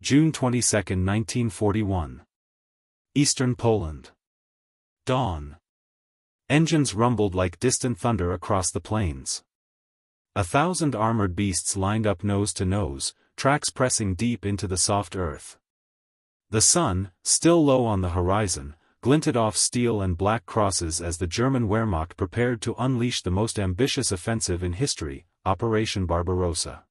June 22, 1941. Eastern Poland. Dawn. Engines rumbled like distant thunder across the plains. 1,000 armored beasts lined up nose to nose, tracks pressing deep into the soft earth. The sun, still low on the horizon, glinted off steel and black crosses as the German Wehrmacht prepared to unleash the most ambitious offensive in history, Operation Barbarossa.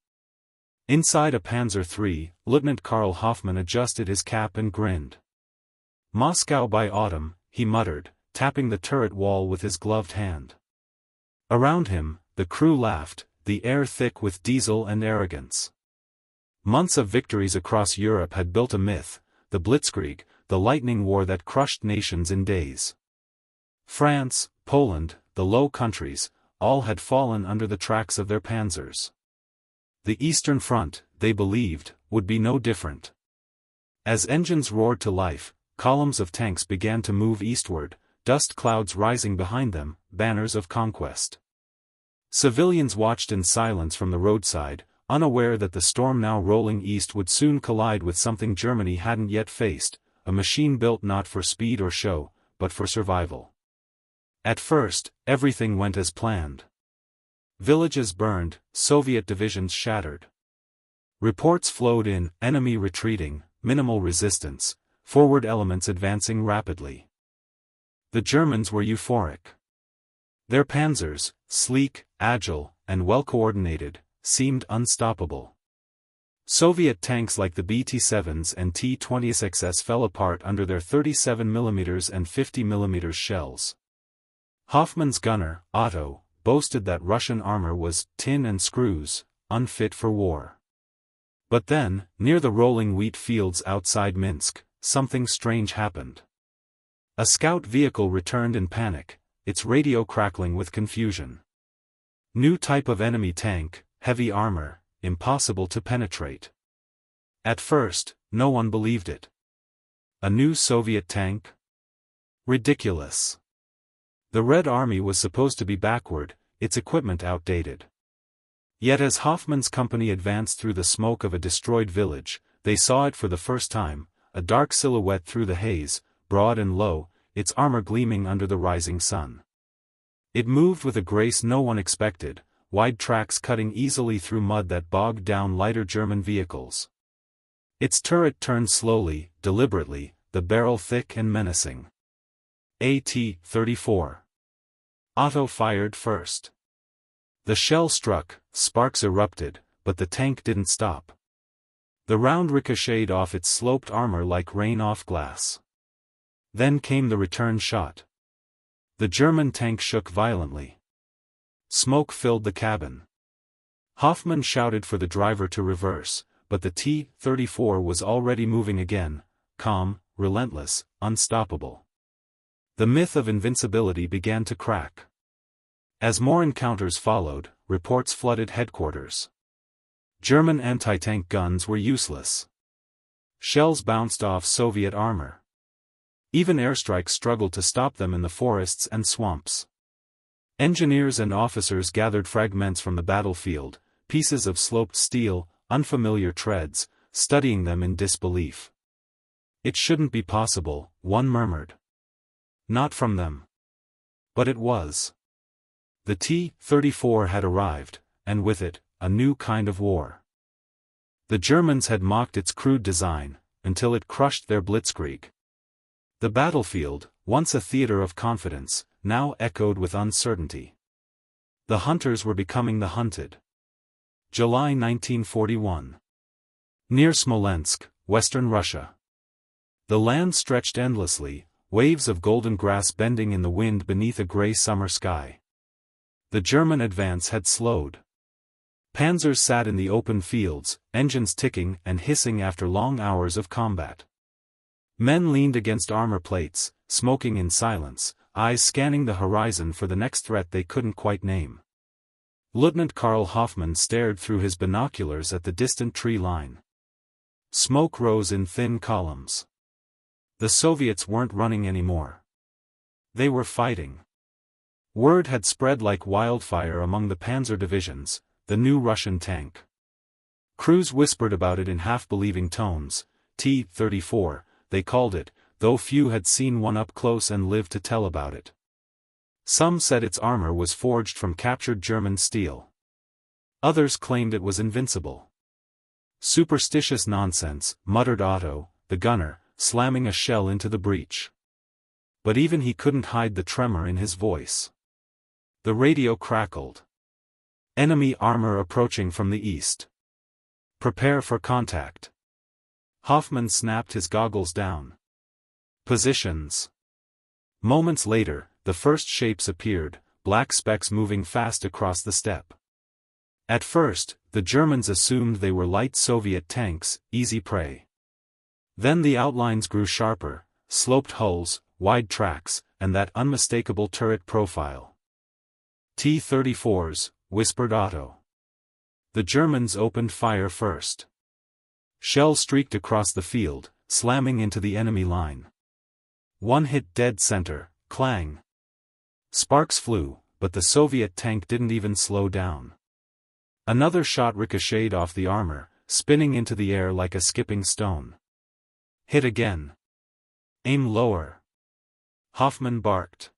Inside a Panzer III, Lieutenant Karl Hoffmann adjusted his cap and grinned. "Moscow by autumn," he muttered, tapping the turret wall with his gloved hand. Around him, the crew laughed, the air thick with diesel and arrogance. Months of victories across Europe had built a myth, the Blitzkrieg, the lightning war that crushed nations in days. France, Poland, the Low Countries, all had fallen under the tracks of their panzers. The Eastern Front, they believed, would be no different. As engines roared to life, columns of tanks began to move eastward, dust clouds rising behind them, banners of conquest. Civilians watched in silence from the roadside, unaware that the storm now rolling east would soon collide with something Germany hadn't yet faced, a machine built not for speed or show, but for survival. At first, everything went as planned. Villages burned, Soviet divisions shattered. Reports flowed in, enemy retreating, minimal resistance, forward elements advancing rapidly. The Germans were euphoric. Their panzers, sleek, agile, and well-coordinated, seemed unstoppable. Soviet tanks like the T-34’s and T-34’s fell apart under their 37mm and 50mm shells. Hoffmann's gunner, Otto, boasted that Russian armor was tin and screws, unfit for war. But then, near the rolling wheat fields outside Minsk, something strange happened. A scout vehicle returned in panic, its radio crackling with confusion. New type of enemy tank, heavy armor, impossible to penetrate. At first, no one believed it. A new Soviet tank? Ridiculous. The Red Army was supposed to be backward, its equipment outdated. Yet as Hoffmann's company advanced through the smoke of a destroyed village, they saw it for the first time, a dark silhouette through the haze, broad and low, its armor gleaming under the rising sun. It moved with a grace no one expected, wide tracks cutting easily through mud that bogged down lighter German vehicles. Its turret turned slowly, deliberately, the barrel thick and menacing. T-34. Otto fired first. The shell struck, sparks erupted, but the tank didn't stop. The round ricocheted off its sloped armor like rain off glass. Then came the return shot. The German tank shook violently. Smoke filled the cabin. Hoffmann shouted for the driver to reverse, but the T-34 was already moving again, calm, relentless, unstoppable. The myth of invincibility began to crack. As more encounters followed, reports flooded headquarters. German anti-tank guns were useless. Shells bounced off Soviet armor. Even airstrikes struggled to stop them in the forests and swamps. Engineers and officers gathered fragments from the battlefield, pieces of sloped steel, unfamiliar treads, studying them in disbelief. It shouldn't be possible, one murmured. Not from them. But it was. The T-34 had arrived, and with it, a new kind of war. The Germans had mocked its crude design, until it crushed their blitzkrieg. The battlefield, once a theater of confidence, now echoed with uncertainty. The hunters were becoming the hunted. July 1941. Near Smolensk, western Russia. The land stretched endlessly, waves of golden grass bending in the wind beneath a gray summer sky. The German advance had slowed. Panzers sat in the open fields, engines ticking and hissing after long hours of combat. Men leaned against armor plates, smoking in silence, eyes scanning the horizon for the next threat they couldn't quite name. Lieutenant Karl Hoffmann stared through his binoculars at the distant tree line. Smoke rose in thin columns. The Soviets weren't running anymore. They were fighting. Word had spread like wildfire among the panzer divisions, the new Russian tank. Crews whispered about it in half-believing tones. T-34, they called it, though few had seen one up close and lived to tell about it. Some said its armor was forged from captured German steel. Others claimed it was invincible. Superstitious nonsense, muttered Otto, the gunner, slamming a shell into the breech. But even he couldn't hide the tremor in his voice. The radio crackled. Enemy armor approaching from the east. Prepare for contact. Hoffman snapped his goggles down. Positions. Moments later, the first shapes appeared, black specks moving fast across the steppe. At first, the Germans assumed they were light Soviet tanks, easy prey. Then the outlines grew sharper, sloped hulls, wide tracks, and that unmistakable turret profile. T-34's, whispered Otto. The Germans opened fire first. Shells streaked across the field, slamming into the enemy line. One hit dead center, clang. Sparks flew, but the Soviet tank didn't even slow down. Another shot ricocheted off the armor, spinning into the air like a skipping stone. Hit again. Aim lower. Hoffman barked.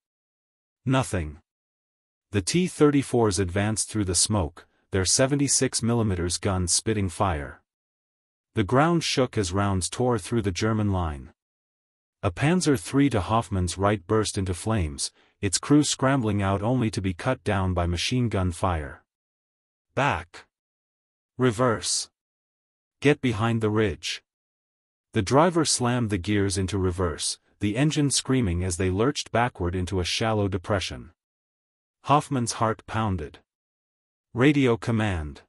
Nothing. The T-34's advanced through the smoke, their 76mm guns spitting fire. The ground shook as rounds tore through the German line. A Panzer III to Hoffman's right burst into flames, its crew scrambling out only to be cut down by machine gun fire. Back. Reverse. Get behind the ridge. The driver slammed the gears into reverse, the engine screaming as they lurched backward into a shallow depression. Hoffman's heart pounded. Radio command.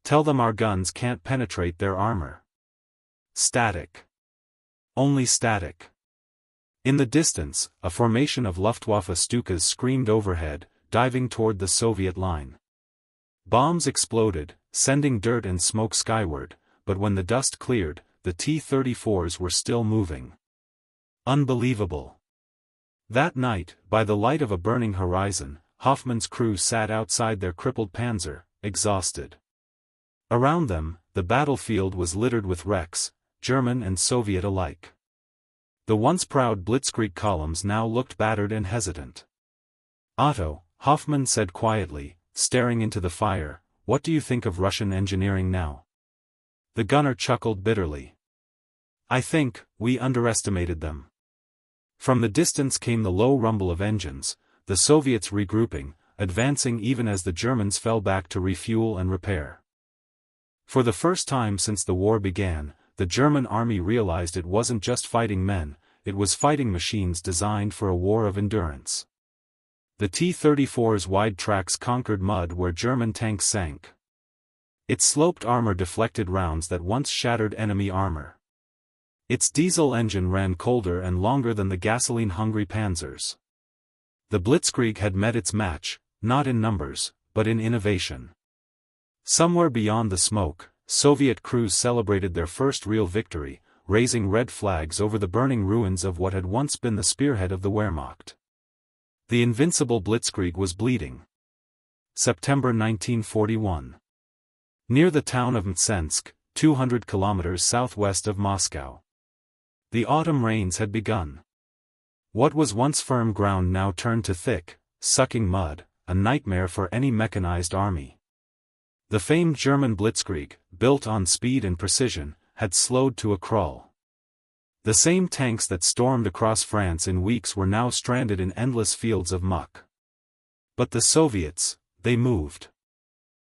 Tell them our guns can't penetrate their armor. Static. Only static. In the distance, a formation of Luftwaffe Stukas screamed overhead, diving toward the Soviet line. Bombs exploded, sending dirt and smoke skyward, but when the dust cleared, the T-34's were still moving. Unbelievable. That night, by the light of a burning horizon, Hoffman's crew sat outside their crippled Panzer, exhausted. Around them, the battlefield was littered with wrecks, German and Soviet alike. The once proud Blitzkrieg columns now looked battered and hesitant. Otto, Hoffman said quietly, staring into the fire, what do you think of Russian engineering now? The gunner chuckled bitterly. I think, we underestimated them. From the distance came the low rumble of engines, the Soviets regrouping, advancing even as the Germans fell back to refuel and repair. For the first time since the war began, the German army realized it wasn't just fighting men, it was fighting machines designed for a war of endurance. The T-34's wide tracks conquered mud where German tanks sank. Its sloped armor deflected rounds that once shattered enemy armor. Its diesel engine ran colder and longer than the gasoline-hungry Panzers. The Blitzkrieg had met its match, not in numbers, but in innovation. Somewhere beyond the smoke, Soviet crews celebrated their first real victory, raising red flags over the burning ruins of what had once been the spearhead of the Wehrmacht. The Invincible Blitzkrieg was bleeding. September 1941. Near the town of Mtsensk, 200 kilometers southwest of Moscow. The autumn rains had begun. What was once firm ground now turned to thick, sucking mud, a nightmare for any mechanized army. The famed German Blitzkrieg, built on speed and precision, had slowed to a crawl. The same tanks that stormed across France in weeks were now stranded in endless fields of muck. But the Soviets, they moved.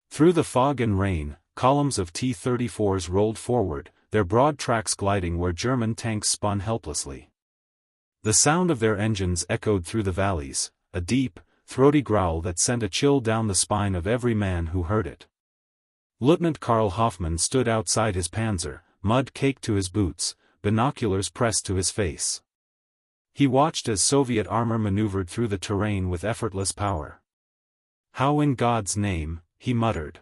Through the fog and rain, columns of T-34's rolled forward, their broad tracks gliding where German tanks spun helplessly. The sound of their engines echoed through the valleys, a deep, throaty growl that sent a chill down the spine of every man who heard it. Lieutenant Karl Hoffmann stood outside his Panzer, mud caked to his boots, binoculars pressed to his face. He watched as Soviet armor maneuvered through the terrain with effortless power. How in God's name, he muttered.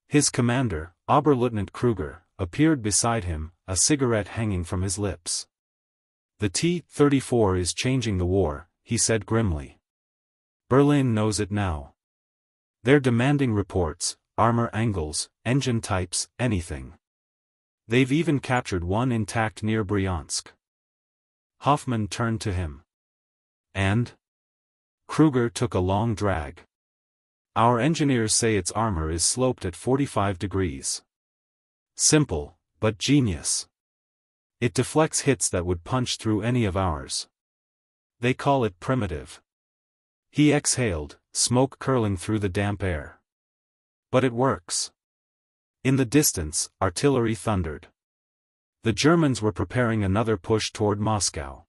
His commander, Oberleutnant Kruger, appeared beside him, a cigarette hanging from his lips. The T-34 is changing the war, he said grimly. Berlin knows it now. They're demanding reports, armor angles, engine types, anything. They've even captured one intact near Bryansk. Hoffman turned to him. And? Kruger took a long drag. Our engineers say its armor is sloped at 45 degrees. Simple, but genius. It deflects hits that would punch through any of ours. They call it primitive. He exhaled, smoke curling through the damp air. But it works. In the distance, artillery thundered. The Germans were preparing another push toward Moscow.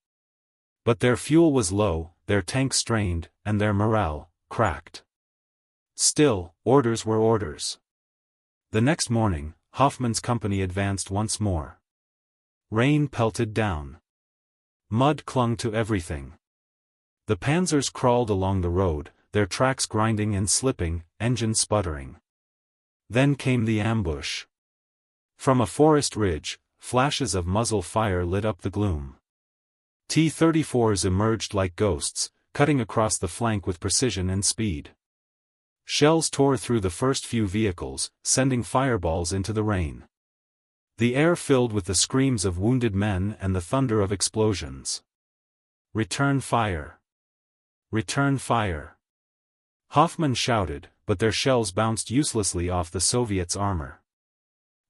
But their fuel was low, their tanks strained, and their morale cracked. Still, orders were orders. The next morning, Hoffman's company advanced once more. Rain pelted down. Mud clung to everything. The Panzers crawled along the road, their tracks grinding and slipping, engines sputtering. Then came the ambush. From a forest ridge, flashes of muzzle fire lit up the gloom. T-34's emerged like ghosts, cutting across the flank with precision and speed. Shells tore through the first few vehicles, sending fireballs into the rain. The air filled with the screams of wounded men and the thunder of explosions. Return fire! Return fire! Hoffman shouted, but their shells bounced uselessly off the Soviets' armor.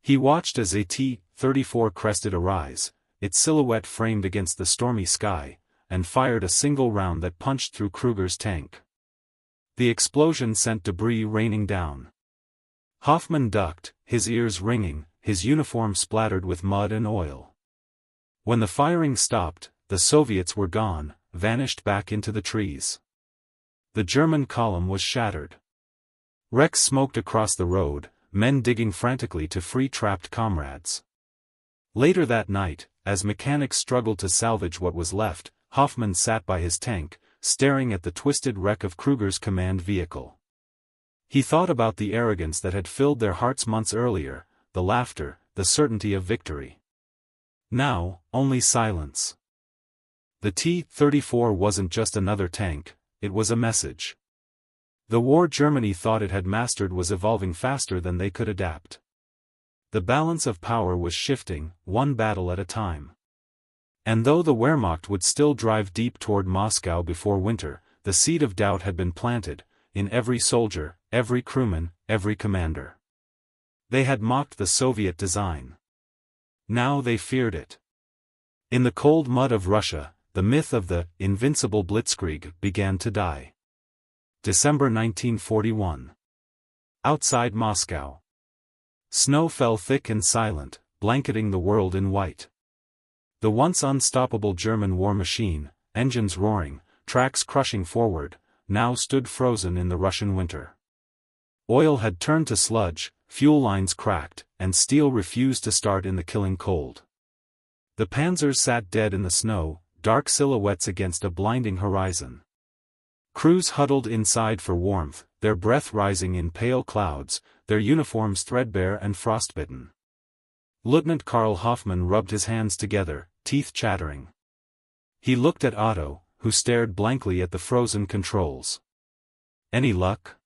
He watched as a T-34 crested a rise, its silhouette framed against the stormy sky, and fired a single round that punched through Kruger's tank. The explosion sent debris raining down. Hoffman ducked, his ears ringing, his uniform splattered with mud and oil. When the firing stopped, the Soviets were gone, vanished back into the trees. The German column was shattered. Wrecks smoked across the road, men digging frantically to free trapped comrades. Later that night, as mechanics struggled to salvage what was left, Hoffman sat by his tank, staring at the twisted wreck of Kruger's command vehicle. He thought about the arrogance that had filled their hearts months earlier, the laughter, the certainty of victory. Now, only silence. The T-34 wasn't just another tank, it was a message. The war Germany thought it had mastered was evolving faster than they could adapt. The balance of power was shifting, one battle at a time. And though the Wehrmacht would still drive deep toward Moscow before winter, the seed of doubt had been planted, in every soldier, every crewman, every commander. They had mocked the Soviet design. Now they feared it. In the cold mud of Russia, the myth of the Invincible Blitzkrieg began to die. December 1941. Outside Moscow. Snow fell thick and silent, blanketing the world in white. The once unstoppable German war machine, engines roaring, tracks crushing forward, now stood frozen in the Russian winter. Oil had turned to sludge, fuel lines cracked, and steel refused to start in the killing cold. The Panzers sat dead in the snow, dark silhouettes against a blinding horizon. Crews huddled inside for warmth, their breath rising in pale clouds, their uniforms threadbare and frostbitten. Lieutenant Karl Hoffmann rubbed his hands together, teeth chattering. He looked at Otto, who stared blankly at the frozen controls. "Any luck?"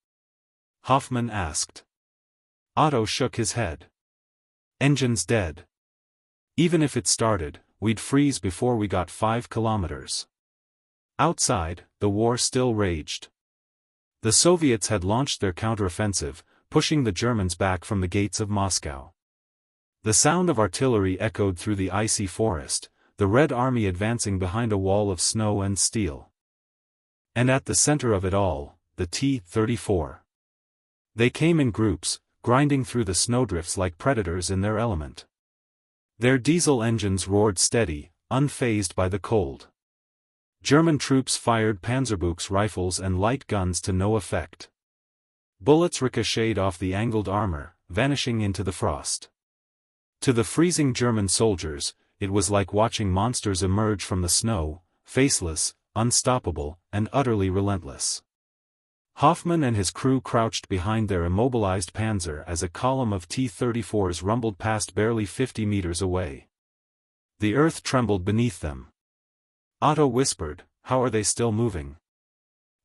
Hoffmann asked. Otto shook his head. "Engine's dead. Even if it started, we'd freeze before we got 5 kilometers." Outside, the war still raged. The Soviets had launched their counteroffensive, pushing the Germans back from the gates of Moscow. The sound of artillery echoed through the icy forest, the Red Army advancing behind a wall of snow and steel. And at the center of it all, the T-34. They came in groups, grinding through the snowdrifts like predators in their element. Their diesel engines roared steady, unfazed by the cold. German troops fired Panzerbuchs rifles and light guns to no effect. Bullets ricocheted off the angled armor, vanishing into the frost. To the freezing German soldiers, it was like watching monsters emerge from the snow, faceless, unstoppable, and utterly relentless. Hoffmann and his crew crouched behind their immobilized Panzer as a column of T-34's rumbled past barely 50 meters away. The earth trembled beneath them. Otto whispered, "How are they still moving?"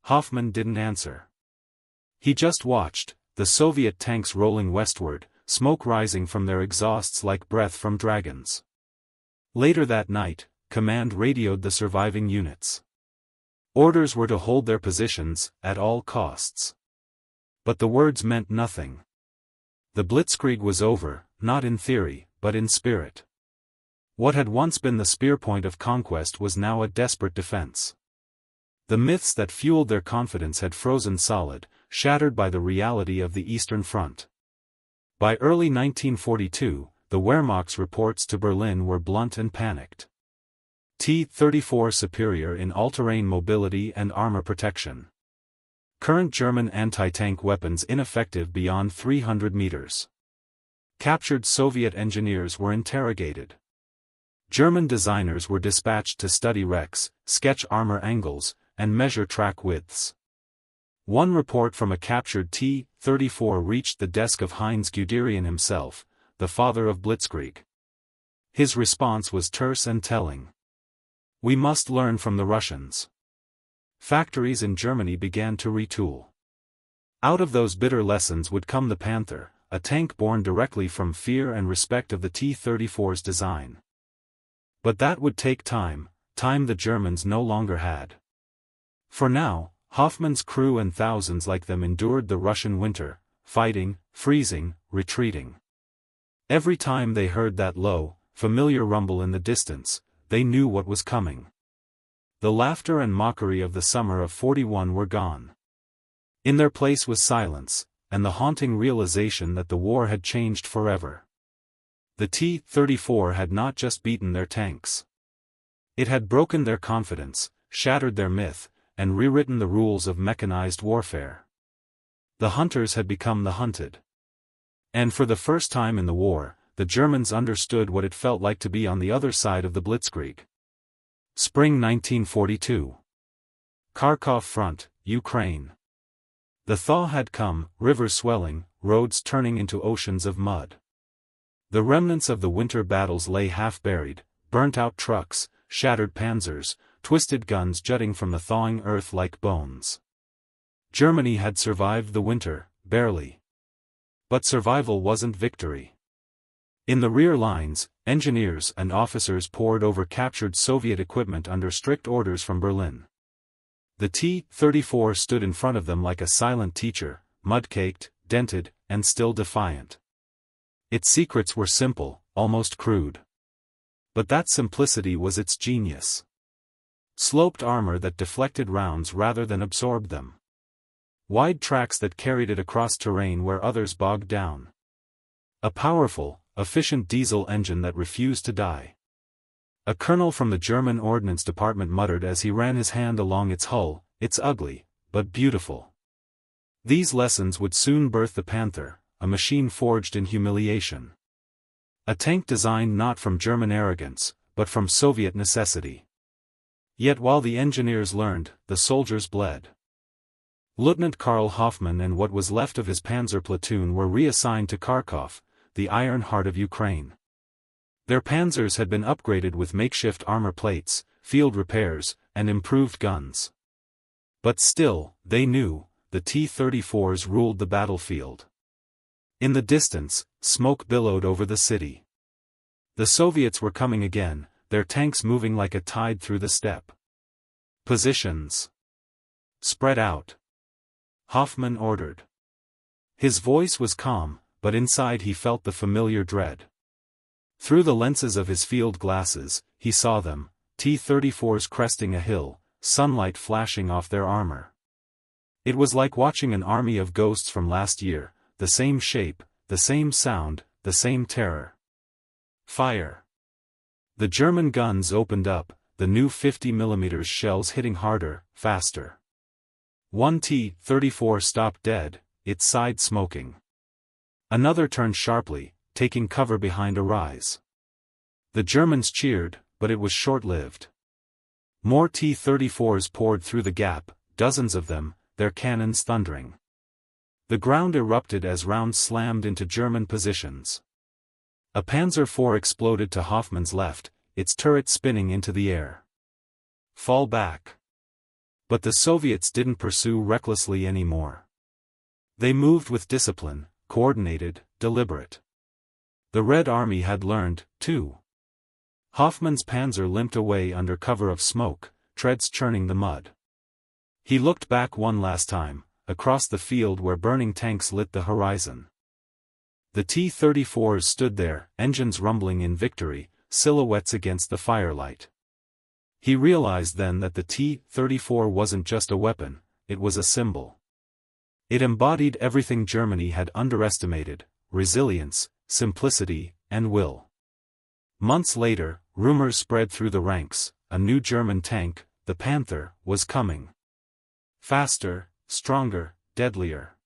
Hoffmann didn't answer. He just watched, the Soviet tanks rolling westward, smoke rising from their exhausts like breath from dragons. Later that night, command radioed the surviving units. Orders were to hold their positions, at all costs. But the words meant nothing. The Blitzkrieg was over, not in theory, but in spirit. What had once been the spearpoint of conquest was now a desperate defense. The myths that fueled their confidence had frozen solid, shattered by the reality of the Eastern Front. By early 1942, the Wehrmacht's reports to Berlin were blunt and panicked. T-34 superior in all-terrain mobility and armor protection. Current German anti-tank weapons ineffective beyond 300 meters. Captured Soviet engineers were interrogated. German designers were dispatched to study wrecks, sketch armor angles, and measure track widths. One report from a captured T-34 reached the desk of Heinz Guderian himself, the father of Blitzkrieg. His response was terse and telling. "We must learn from the Russians." Factories in Germany began to retool. Out of those bitter lessons would come the Panther, a tank born directly from fear and respect of the T-34's design. But that would take time the Germans no longer had. For now, Hoffmann's crew and thousands like them endured the Russian winter, fighting, freezing, retreating. Every time they heard that low, familiar rumble in the distance, they knew what was coming. The laughter and mockery of the summer of '41 were gone. In their place was silence, and the haunting realization that the war had changed forever. The T-34 had not just beaten their tanks. It had broken their confidence, shattered their myth, and rewritten the rules of mechanized warfare. The hunters had become the hunted. And for the first time in the war, the Germans understood what it felt like to be on the other side of the Blitzkrieg. Spring 1942. Kharkov Front, Ukraine. The thaw had come, rivers swelling, roads turning into oceans of mud. The remnants of the winter battles lay half-buried, burnt-out trucks, shattered panzers, twisted guns jutting from the thawing earth like bones. Germany had survived the winter, barely. But survival wasn't victory. In the rear lines, engineers and officers pored over captured Soviet equipment under strict orders from Berlin. The T-34 stood in front of them like a silent teacher, mud-caked, dented, and still defiant. Its secrets were simple, almost crude. But that simplicity was its genius. Sloped armor that deflected rounds rather than absorbed them. Wide tracks that carried it across terrain where others bogged down. A powerful, efficient diesel engine that refused to die. A colonel from the German Ordnance Department muttered as he ran his hand along its hull, "It's ugly, but beautiful." These lessons would soon birth the Panther, a machine forged in humiliation. A tank designed not from German arrogance, but from Soviet necessity. Yet while the engineers learned, the soldiers bled. Lieutenant Karl Hoffmann and what was left of his Panzer platoon were reassigned to Kharkov, the iron heart of Ukraine. Their Panzers had been upgraded with makeshift armor plates, field repairs, and improved guns. But still, they knew, the T-34's ruled the battlefield. In the distance, smoke billowed over the city. The Soviets were coming again, their tanks moving like a tide through the steppe. "Positions. Spread out," Hoffmann ordered. His voice was calm, but inside he felt the familiar dread. Through the lenses of his field glasses, he saw them, T-34's cresting a hill, sunlight flashing off their armor. It was like watching an army of ghosts from last year, the same shape, the same sound, the same terror. Fire. The German guns opened up, the new 50mm shells hitting harder, faster. One T-34 stopped dead, its side smoking. Another turned sharply, taking cover behind a rise. The Germans cheered, but it was short-lived. More T-34s poured through the gap, dozens of them, their cannons thundering. The ground erupted as rounds slammed into German positions. A Panzer IV exploded to Hoffmann's left, its turret spinning into the air. "Fall back." But the Soviets didn't pursue recklessly anymore. They moved with discipline, coordinated, deliberate. The Red Army had learned, too. Hoffmann's Panzer limped away under cover of smoke, treads churning the mud. He looked back one last time, across the field where burning tanks lit the horizon. The T-34’s stood there, engines rumbling in victory, silhouettes against the firelight. He realized then that the T-34 wasn't just a weapon, it was a symbol. It embodied everything Germany had underestimated: resilience, simplicity, and will. Months later, rumors spread through the ranks: a new German tank, the Panther, was coming. Faster, stronger, deadlier.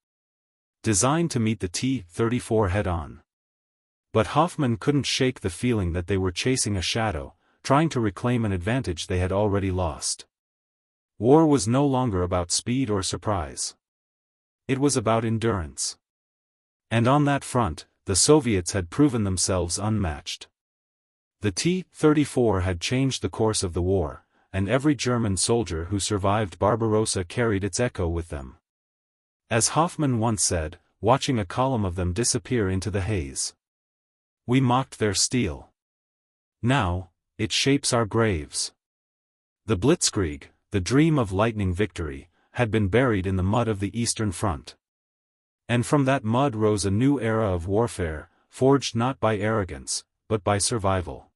Designed to meet the T-34 head-on. But Hoffmann couldn't shake the feeling that they were chasing a shadow, trying to reclaim an advantage they had already lost. War was no longer about speed or surprise. It was about endurance. And on that front, the Soviets had proven themselves unmatched. The T-34 had changed the course of the war, and every German soldier who survived Barbarossa carried its echo with them. As Hoffmann once said, watching a column of them disappear into the haze. We mocked their steel. Now, it shapes our graves. The Blitzkrieg, the dream of lightning victory, had been buried in the mud of the Eastern Front. And from that mud rose a new era of warfare, forged not by arrogance, but by survival.